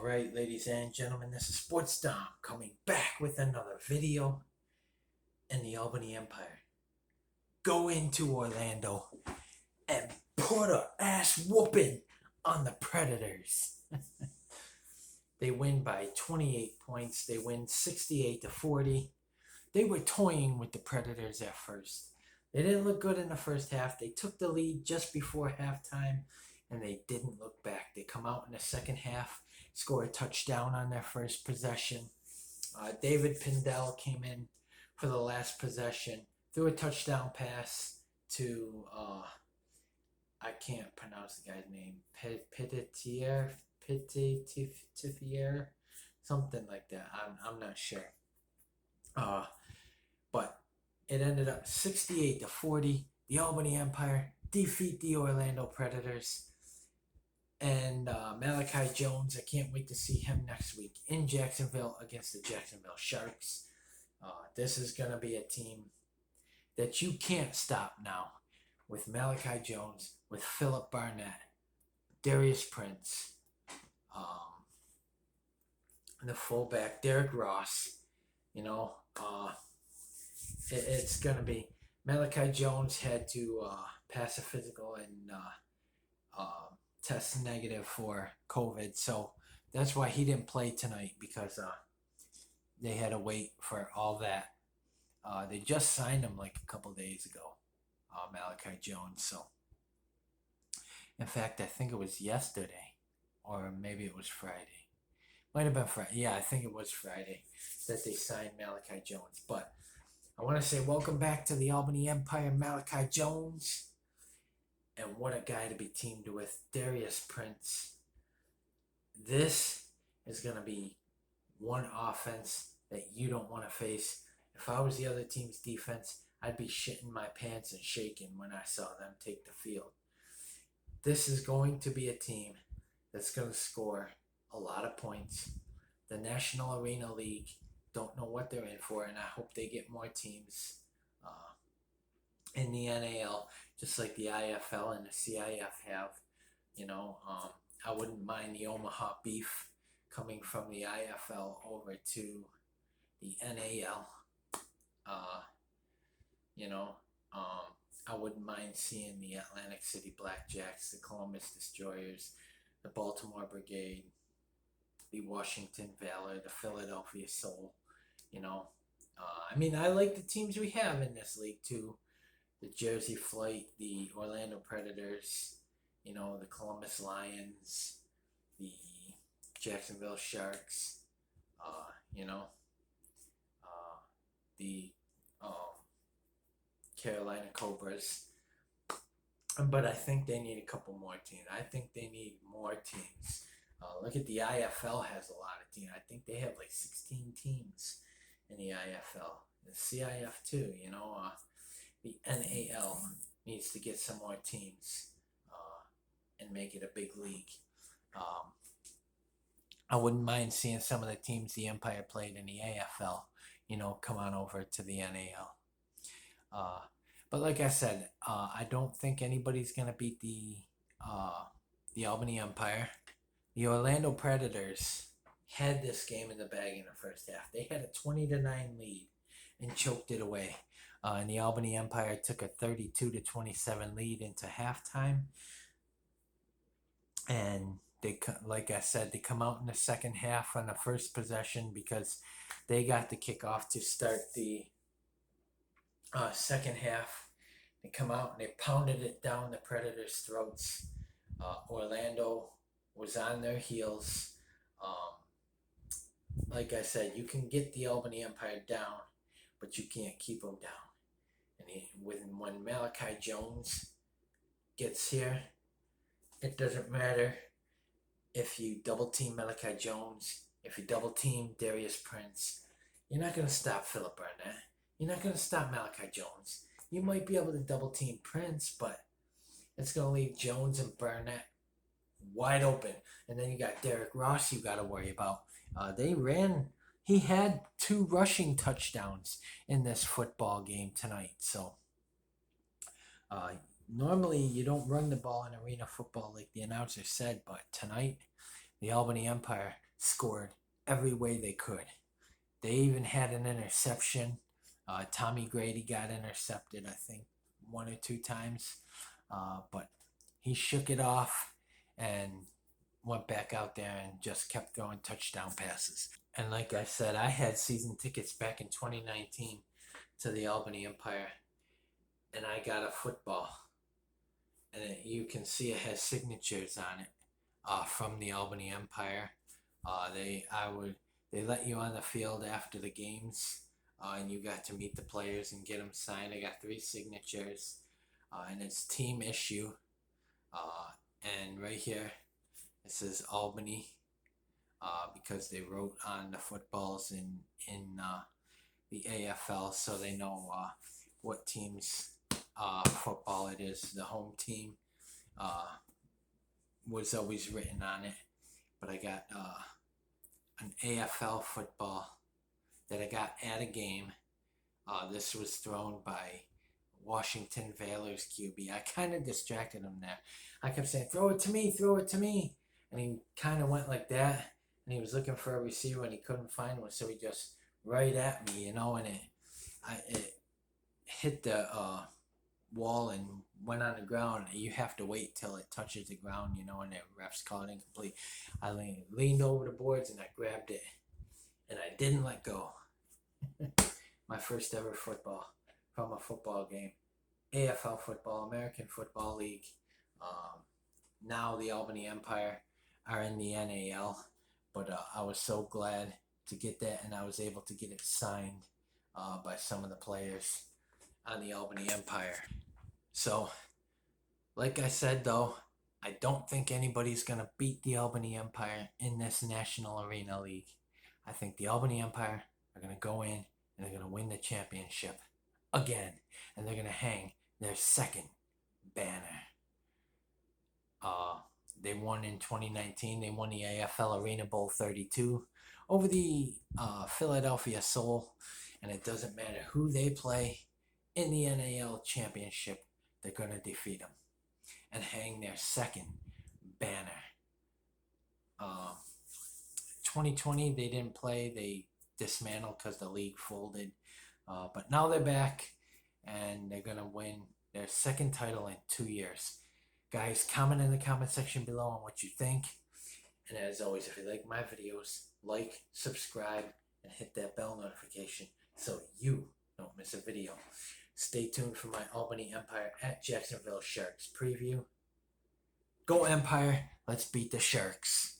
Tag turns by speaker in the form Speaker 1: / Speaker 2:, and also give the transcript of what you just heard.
Speaker 1: Alright, ladies and gentlemen, this is Sports Dom coming back with another video. And the Albany Empire go into Orlando and put a ass whooping on the Predators. They win by 28 points. They win 68-40. They were toying with the Predators at first. They didn't look good in the first half. They took the lead just before halftime, and they didn't look back. They come out in the second half, score a touchdown on their first possession. David Pindell came in for the last possession, threw a touchdown pass to, I can't pronounce the guy's name, Petitier, something like that. I'm not sure. But it ended up 68-40. The Albany Empire defeat the Orlando Predators. And Malachi Jones, I can't wait to see him next week in Jacksonville against the Jacksonville Sharks. This is going to be a team that you can't stop now with Malachi Jones, with Philip Barnett, Darius Prince, the fullback, Derek Ross. It's going to be Malachi Jones had to pass a physical and test negative for COVID. So that's why he didn't play tonight, because they had to wait for all that. They just signed him like a couple days ago, Malachi Jones. So, in fact, I think it was yesterday, or maybe it was Friday. Might have been Friday. Yeah, I think it was Friday that they signed Malachi Jones. But I want to say welcome back to the Albany Empire, Malachi Jones. And what a guy to be teamed with, Darius Prince. This is going to be one offense that you don't want to face. If I was the other team's defense, I'd be shitting my pants and shaking when I saw them take the field. This is going to be a team that's going to score a lot of points. The National Arena League don't know what they're in for, and I hope they get more teams in the NAL, just like the IFL and the CIF have. I wouldn't mind the Omaha Beef coming from the IFL over to the NAL. I wouldn't mind seeing the Atlantic City Blackjacks, the Columbus Destroyers, the Baltimore Brigade, the Washington Valor, the Philadelphia Soul. I like the teams we have in this league too. The Jersey Flight, the Orlando Predators, the Columbus Lions, the Jacksonville Sharks, the Carolina Cobras. But I think they need a couple more teams. I think they need more teams. Look at the IFL has a lot of teams. I think they have like 16 teams in the IFL. The CIF too, the NAL needs to get some more teams and make it a big league. I wouldn't mind seeing some of the teams the Empire played in the AFL, come on over to the NAL. But like I said, I don't think anybody's going to beat the Albany Empire. The Orlando Predators had this game in the bag in the first half. They had a 20-9 lead and choked it away. And the Albany Empire took a 32-27 lead into halftime. And like I said, they come out in the second half on the first possession because they got the kickoff to start the second half. They come out and they pounded it down the Predators' throats. Orlando was on their heels. Like I said, you can get the Albany Empire down, but you can't keep them down. And when Malachi Jones gets here, it doesn't matter if you double team Malachi Jones, if you double team Darius Prince. You're not going to stop Philip Barnett. You're not going to stop Malachi Jones. You might be able to double team Prince, but it's going to leave Jones and Barnett wide open. And then you got Derek Ross you got to worry about. He had 2 rushing touchdowns in this football game tonight. So normally you don't run the ball in arena football like the announcer said, but tonight the Albany Empire scored every way they could. They even had an interception. Tommy Grady got intercepted, I think, 1 or 2 times. But he shook it off and went back out there and just kept throwing touchdown passes. And like I said, I had season tickets back in 2019 to the Albany Empire, and I got a football. And you can see it has signatures on it from the Albany Empire. They let you on the field after the games, and you got to meet the players and get them signed. I got 3 signatures, and it's team issue. And right here it says Albany, because they wrote on the footballs in the AFL, so they know what team's football it is. The home team was always written on it, but I got an AFL football that I got at a game. This was thrown by Washington Valor's QB. I kind of distracted him there. I kept saying, throw it to me, throw it to me. And he kind of went like that. And he was looking for a receiver and he couldn't find one. So he just right at me, and it hit the wall and went on the ground. You have to wait till it touches the ground, and the refs called it incomplete. I leaned over the boards and I grabbed it. And I didn't let go. My first ever football from a football game. AFL football, American Football League. Now the Albany Empire are in the NAL, but I was so glad to get that, and I was able to get it signed by some of the players on the Albany Empire. So, like I said though, I don't think anybody's going to beat the Albany Empire in this National Arena League. I think the Albany Empire are going to go in and they're going to win the championship again, and they're going to hang their second banner. They won in 2019. They won the AFL Arena Bowl 32 over the Philadelphia Soul, and it doesn't matter who they play in the NAL championship, they're going to defeat them and hang their second banner. 2020, they didn't play. They dismantled because the league folded. But now they're back, and they're going to win their second title in 2 years. Guys, comment in the comment section below on what you think. And as always, if you like my videos, like, subscribe, and hit that bell notification so you don't miss a video. Stay tuned for my Albany Empire at Jacksonville Sharks preview. Go Empire, let's beat the Sharks.